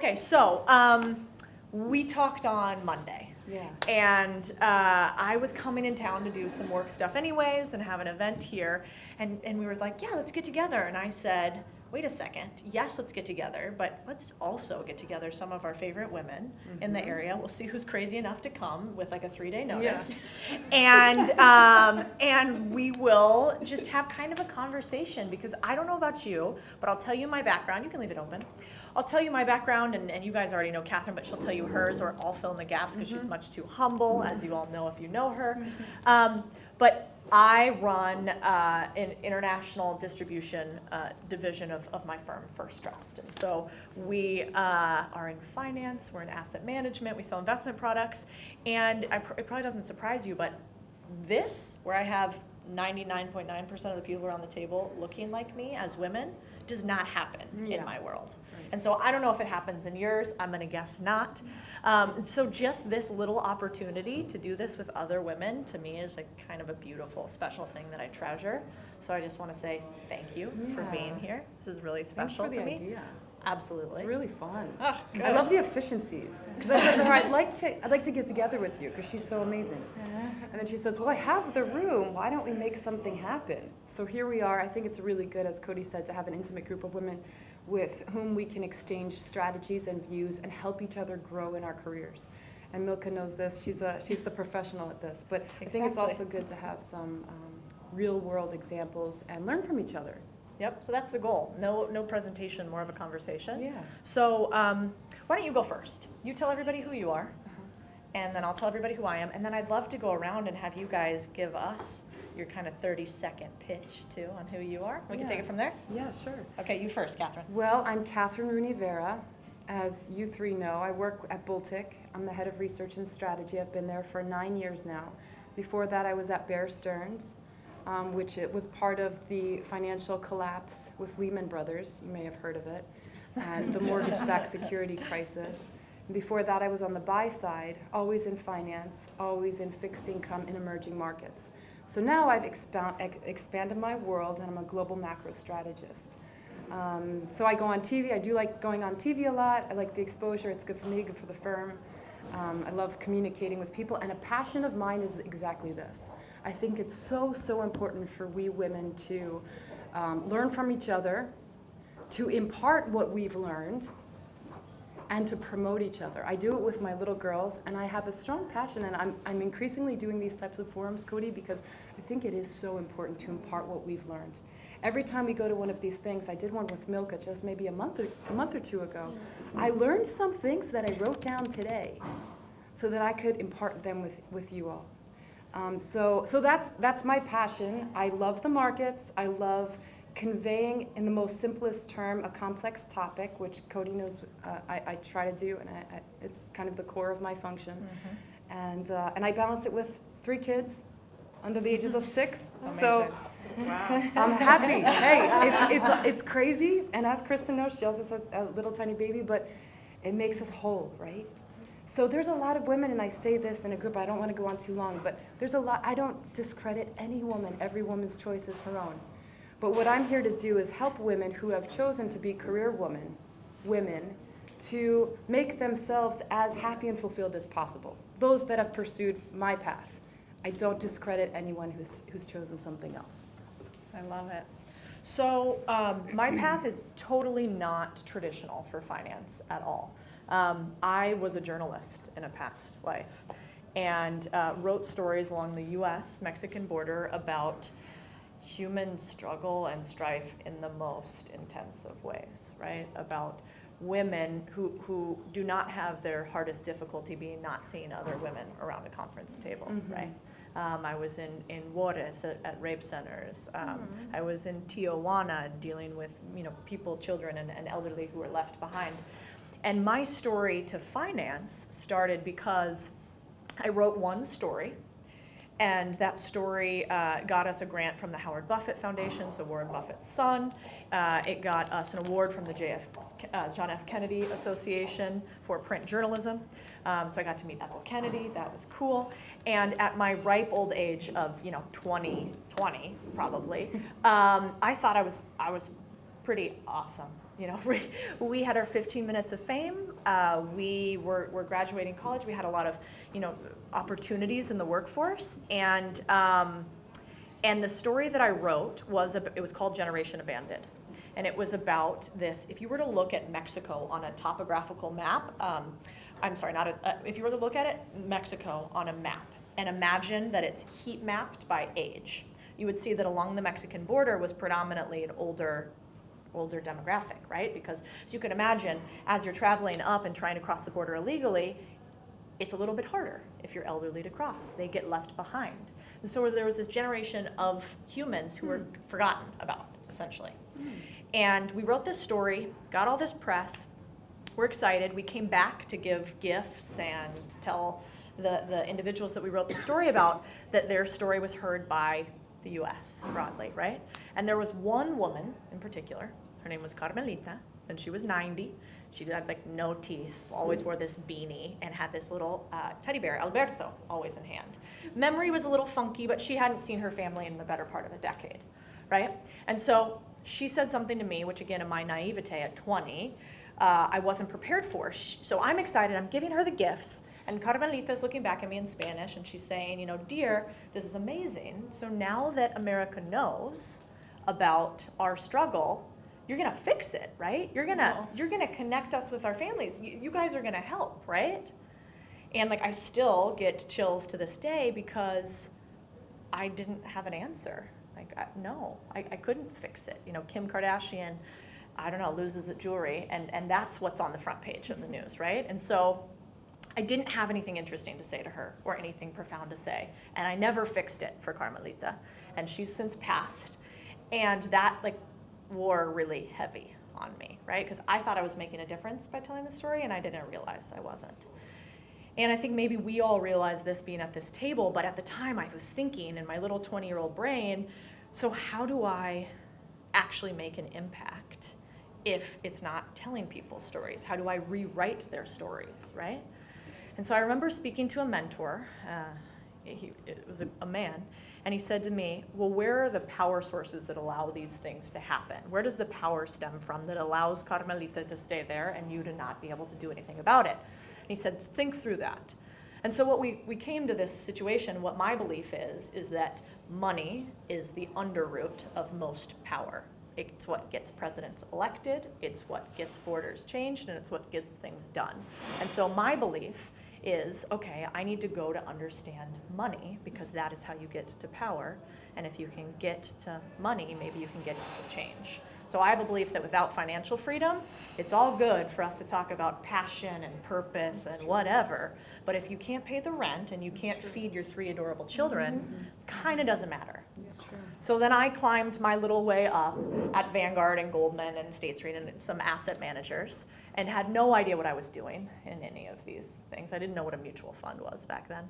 Okay, so we talked on Monday. Yeah. And I was coming in town to do some work stuff anyways and have an event here. And we were like, yeah, let's get together. And I said, wait a second, yes, let's get together, but let's also get together some of our favorite women in the area. We'll see who's crazy enough to come with like a 3-day notice. Yeah. And we will just have kind of a conversation, because I don't know about you, but I'll tell you my background. You can leave it open. I'll tell you my background, and you guys already know Catherine, but she'll tell you hers, or I'll fill in the gaps because she's much too humble, as you all know if you know her. But I run an international distribution division of my firm, First Trust. And so we are in finance, we're in asset management, we sell investment products, and it probably doesn't surprise you, but this, where I have 99.9% of the people around the table looking like me as women, does not happen in my world. And so I don't know if it happens in yours. I'm going to guess not. So just this little opportunity to do this with other women, to me, is a kind of a beautiful, special thing that I treasure. So I just want to say thank you for being here. This is really special to me. Idea. Absolutely. It's really fun. Oh, I love the efficiencies. Because I said to her, I'd like to get together with you because she's so amazing. And then she says, well, I have the room. Why don't we make something happen? So here we are. I think it's really good, as Codie said, to have an intimate group of women with whom we can exchange strategies and views and help each other grow in our careers. And Milka knows this. She's the professional at this. But I think it's also good to have some real-world examples and learn from each other. Yep, so that's the goal. No presentation, more of a conversation. Yeah. So why don't you go first? You tell everybody who you are, and then I'll tell everybody who I am, and then I'd love to go around and have you guys give us your kind of 30-second pitch, too, on who you are. We can take it from there? Yeah, sure. Okay, you first, Catherine. Well, I'm Catherine Rooney-Vera. As you three know, I work at Bultic. I'm the head of research and strategy. I've been there for 9 years now. Before that, I was at Bear Stearns, which it was part of the financial collapse with Lehman Brothers. You may have heard of it, and the mortgage-backed security crisis. And before that, I was on the buy side, always in finance, always in fixed income in emerging markets. So now I've expanded my world, and I'm a global macro strategist. So I go on TV. I do like going on TV a lot. I like the exposure. It's good for me, good for the firm. I love communicating with people, and a passion of mine is exactly this. I think it's so important for we women to learn from each other, to impart what we've learned, and to promote each other. I do it with my little girls, and I have a strong passion, and I'm increasingly doing these types of forums, Codie, because I think it is so important to impart what we've learned. Every time we go to one of these things, I did one with Milka just maybe a month or two ago. I learned some things that I wrote down today so that I could impart them with you all. So that's my passion. I love the markets. I love conveying in the most simplest term a complex topic, which Codie knows I try to do, and it's kind of the core of my function. And I balance it with 3 kids under the ages of 6. Amazing. So wow. I'm happy. Hey, it's crazy, and as Kristen knows, she also has a little tiny baby, but it makes us whole, right? So there's a lot of women, and I say this in a group, I don't want to go on too long, but there's a lot, I don't discredit any woman. Every woman's choice is her own. But what I'm here to do is help women who have chosen to be career women, to make themselves as happy and fulfilled as possible. Those that have pursued my path. I don't discredit anyone who's chosen something else. I love it. So my path is totally not traditional for finance at all. I was a journalist in a past life and wrote stories along the US-Mexican border about human struggle and strife in the most intense of ways, right? About women who do not have their hardest difficulty being not seeing other women around a conference table, right? I was in Juarez at rape centers. I was in Tijuana dealing with people, children, and elderly who were left behind. And my story to finance started because I wrote one story, and that story got us a grant from the Howard Buffett Foundation, so Warren Buffett's son. It got us an award from the John F. Kennedy Association for print journalism. So I got to meet Ethel Kennedy. That was cool. And at my ripe old age of 20 probably, I thought I was pretty awesome. We had our 15 minutes of fame. we were graduating college. We had a lot of, opportunities in the workforce, and the story that I wrote it was called Generation Abandoned. And it was about this, if you were to look at Mexico on a topographical map, if you were to look at it, Mexico on a map, and imagine that it's heat mapped by age, you would see that along the Mexican border was predominantly an older demographic, right? Because as you can imagine, as you're traveling up and trying to cross the border illegally, it's a little bit harder if you're elderly to cross. They get left behind. And so there was this generation of humans who were forgotten about, essentially. And we wrote this story, got all this press. We're excited. We came back to give gifts and tell the individuals that we wrote the story about that their story was heard by the US broadly, right? And there was one woman in particular. Her name was Carmelita, and she was 90. She had like no teeth, always wore this beanie, and had this little teddy bear, Alberto, always in hand. Memory was a little funky, but she hadn't seen her family in the better part of a decade, right? And so she said something to me, which again, in my naivete at 20, I wasn't prepared for. So I'm excited, I'm giving her the gifts, and Carmelita's looking back at me in Spanish, and she's saying, dear, this is amazing. So now that America knows about our struggle, you're gonna fix it, right? You're gonna connect us with our families. You guys are gonna help, right? And like, I still get chills to this day because I didn't have an answer. Like, no, I couldn't fix it. Kim Kardashian, I don't know, loses at jewelry, and that's what's on the front page of the news, right? And so I didn't have anything interesting to say to her or anything profound to say, and I never fixed it for Carmelita, and she's since passed, and that wore really heavy on me, right? Because I thought I was making a difference by telling the story, and I didn't realize I wasn't. And I think maybe we all realize this being at this table, but at the time I was thinking in my little 20-year-old brain, so how do I actually make an impact if it's not telling people's stories? How do I rewrite their stories, right? And so I remember speaking to a mentor, it was a man, and he said to me, well, where are the power sources that allow these things to happen? Where does the power stem from that allows Carmelita to stay there and you to not be able to do anything about it? And he said, think through that. And so what we came to this situation, what my belief is that money is the underroot of most power. It's what gets presidents elected, it's what gets borders changed, and it's what gets things done. And so my belief is, okay, I need to go to understand money because that is how you get to power. And if you can get to money, maybe you can get to change. So I have a belief that without financial freedom, it's all good for us to talk about passion and purpose and whatever. But if you can't pay the rent and you can't feed your 3 adorable children, kind of doesn't matter. That's true. So then I climbed my little way up at Vanguard and Goldman and State Street and some asset managers and had no idea what I was doing in any of these things. I didn't know what a mutual fund was back then.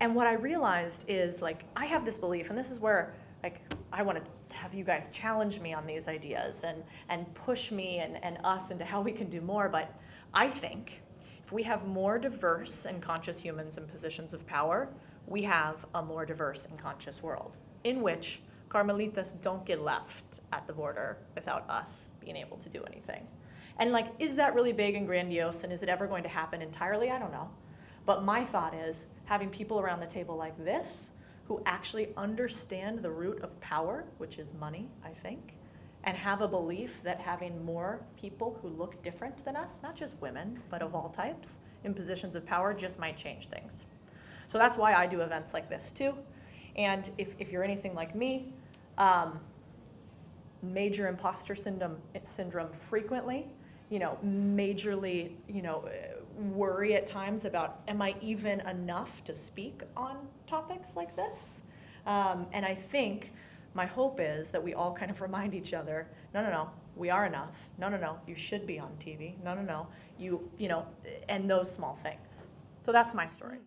And what I realized is I have this belief, and this is where I want to have you guys challenge me on these ideas and push me and us into how we can do more. But I think if we have more diverse and conscious humans in positions of power, we have a more diverse and conscious world in which Carmelitas don't get left at the border without us being able to do anything. And is that really big and grandiose, and is it ever going to happen entirely? I don't know. But my thought is having people around the table like this who actually understand the root of power, which is money, I think, and have a belief that having more people who look different than us, not just women, but of all types, in positions of power just might change things. So that's why I do events like this too. And if you're anything like me, major imposter syndrome frequently, majorly, worry at times about, am I even enough to speak on topics like this? And I think my hope is that we all kind of remind each other, no, we are enough. No, you should be on TV. No, you and those small things. So that's my story.